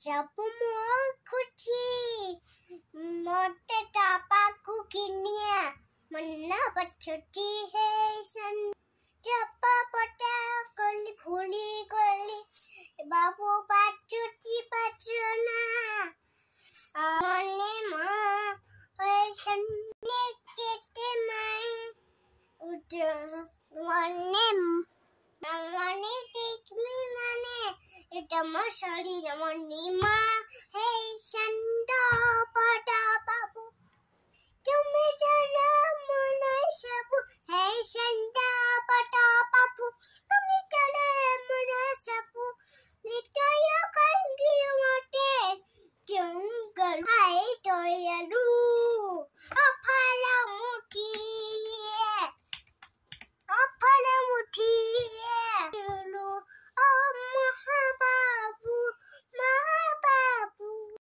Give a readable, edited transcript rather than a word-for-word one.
Semua kuci motor tapaku kinia mana bercuti hesan japa pota kali phuli kali babu pacuti pacuna amane ma hesan lekete mai udah mane tikmi mane এটা আমার শরীর আমার নিমা হে সন্দ পটা